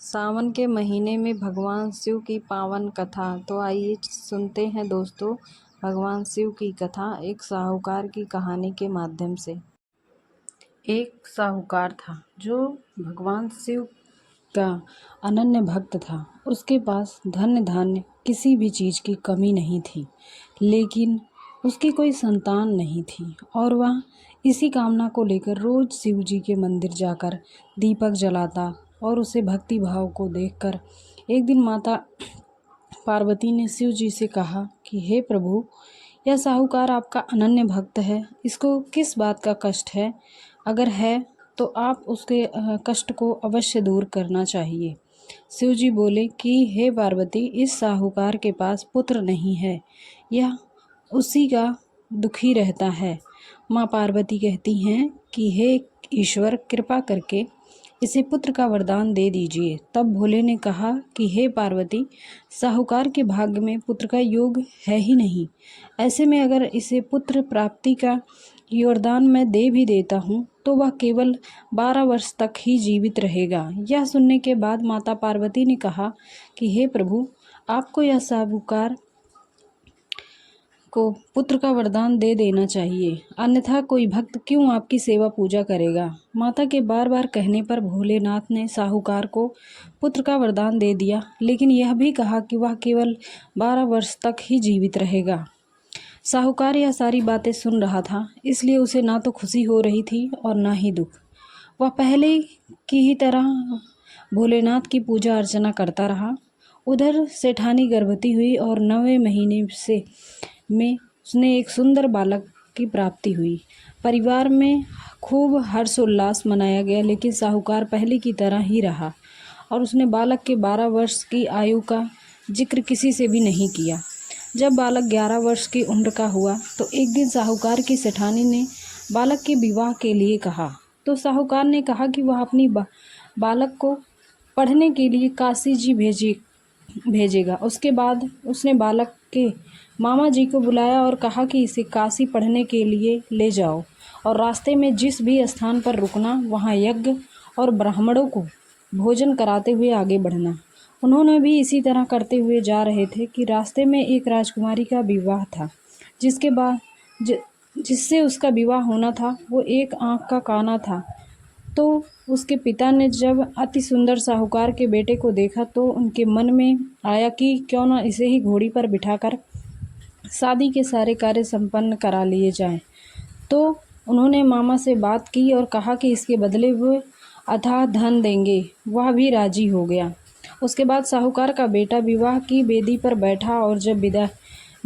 सावन के महीने में भगवान शिव की पावन कथा। तो आइए सुनते हैं दोस्तों भगवान शिव की कथा एक साहूकार की कहानी के माध्यम से। एक साहूकार था जो भगवान शिव का अनन्य भक्त था। उसके पास धन धान्य किसी भी चीज़ की कमी नहीं थी, लेकिन उसकी कोई संतान नहीं थी और वह इसी कामना को लेकर रोज शिव जी के मंदिर जाकर दीपक जलाता और उसे भक्ति भाव को देखकर एक दिन माता पार्वती ने शिव जी से कहा कि हे प्रभु, यह साहूकार आपका अनन्य भक्त है, इसको किस बात का कष्ट है? अगर है तो आप उसके कष्ट को अवश्य दूर करना चाहिए। शिव जी बोले कि हे पार्वती, इस साहूकार के पास पुत्र नहीं है, यह उसी का दुखी रहता है। माँ पार्वती कहती हैं कि हे ईश्वर, कृपा करके इसे पुत्र का वरदान दे दीजिए। तब भोले ने कहा कि हे पार्वती, साहूकार के भाग्य में पुत्र का योग है ही नहीं। ऐसे में अगर इसे पुत्र प्राप्ति का वरदान मैं दे भी देता हूँ तो वह केवल 12 वर्ष तक ही जीवित रहेगा। यह सुनने के बाद माता पार्वती ने कहा कि हे प्रभु, आपको यह साहूकार को पुत्र का वरदान दे देना चाहिए, अन्यथा कोई भक्त क्यों आपकी सेवा पूजा करेगा। माता के बार बार कहने पर भोलेनाथ ने साहूकार को पुत्र का वरदान दे दिया, लेकिन यह भी कहा कि वह केवल 12 वर्ष तक ही जीवित रहेगा। साहूकार यह सारी बातें सुन रहा था, इसलिए उसे ना तो खुशी हो रही थी और ना ही दुख। वह पहले की ही तरह भोलेनाथ की पूजा अर्चना करता रहा। उधर सेठानी गर्भवती हुई और 9वें महीने में उसने एक सुंदर बालक की प्राप्ति हुई। परिवार में खूब हर्षोल्लास मनाया गया, लेकिन साहूकार पहले की तरह ही रहा और उसने बालक के 12 वर्ष की आयु का जिक्र किसी से भी नहीं किया। जब बालक 11 वर्ष की उम्र का हुआ तो एक दिन साहूकार की सेठानी ने बालक के विवाह के लिए कहा। तो साहूकार ने कहा कि वह अपनी बालक को पढ़ने के लिए काशी जी भेजेगा। उसके बाद उसने बालक के मामा जी को बुलाया और कहा कि इसे काशी पढ़ने के लिए ले जाओ और रास्ते में जिस भी स्थान पर रुकना वहाँ यज्ञ और ब्राह्मणों को भोजन कराते हुए आगे बढ़ना। उन्होंने भी इसी तरह करते हुए जा रहे थे कि रास्ते में एक राजकुमारी का विवाह था, जिससे उसका विवाह होना था। वो एक आँख का काना था। तो उसके पिता ने जब अति सुंदर साहूकार के बेटे को देखा तो उनके मन में आया कि क्यों न इसे ही घोड़ी पर बिठाकर शादी के सारे कार्य संपन्न करा लिए जाएं। तो उन्होंने मामा से बात की और कहा कि इसके बदले वो अथाह धन देंगे। वह भी राजी हो गया। उसके बाद साहूकार का बेटा विवाह की बेदी पर बैठा और जब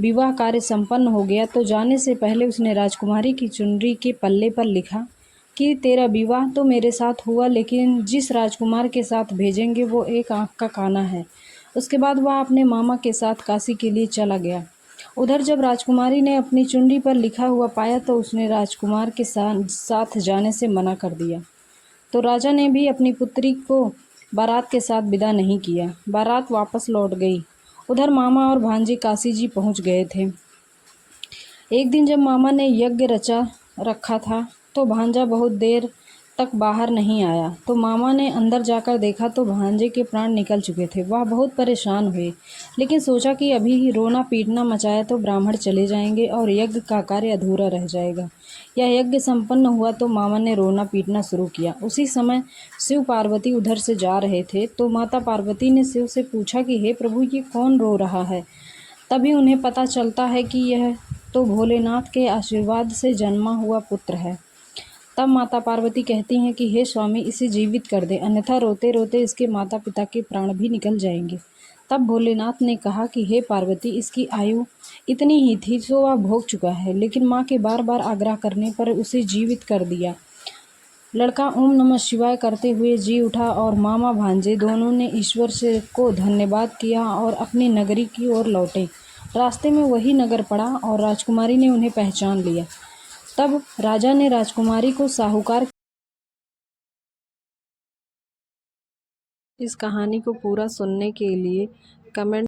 विवाह कार्य संपन्न हो गया तो जाने से पहले उसने राजकुमारी की चुनरी के पल्ले पर लिखा कि तेरा विवाह तो मेरे साथ हुआ, लेकिन जिस राजकुमार के साथ भेजेंगे वो एक आँख का काना है। उसके बाद वह अपने मामा के साथ काशी के लिए चला गया। उधर जब राजकुमारी ने अपनी चुनरी पर लिखा हुआ पाया तो उसने राजकुमार के साथ जाने से मना कर दिया। तो राजा ने भी अपनी पुत्री को बारात के साथ विदा नहीं किया। बारात वापस लौट गई। उधर मामा और भांजे काशी जी पहुँच गए थे। एक दिन जब मामा ने यज्ञ रचा रखा था तो भांजा बहुत देर तक बाहर नहीं आया। तो मामा ने अंदर जाकर देखा तो भांजे के प्राण निकल चुके थे। वह बहुत परेशान हुए, लेकिन सोचा कि अभी ही रोना पीटना मचाया तो ब्राह्मण चले जाएंगे और यज्ञ का कार्य अधूरा रह जाएगा। यह यज्ञ संपन्न हुआ तो मामा ने रोना पीटना शुरू किया। उसी समय शिव पार्वती उधर से जा रहे थे तो माता पार्वती ने शिव से पूछा कि हे प्रभु, ये कौन रो रहा है? तभी उन्हें पता चलता है कि यह तो भोलेनाथ के आशीर्वाद से जन्मा हुआ पुत्र है। तब माता पार्वती कहती हैं कि हे स्वामी, इसे जीवित कर दे, अन्यथा रोते रोते इसके माता पिता के प्राण भी निकल जाएंगे। तब भोलेनाथ ने कहा कि हे पार्वती, इसकी आयु इतनी ही थी तो वह भोग चुका है, लेकिन माँ के बार बार आग्रह करने पर उसे जीवित कर दिया। लड़का ओम नमः शिवाय करते हुए जी उठा और मामा भांजे दोनों ने ईश्वर से को धन्यवाद किया और अपनी नगरी की ओर लौटे। रास्ते में वही नगर पड़ा और राजकुमारी ने उन्हें पहचान लिया। तब राजा ने राजकुमारी को साहूकार इस कहानी को पूरा सुनने के लिए कमेंट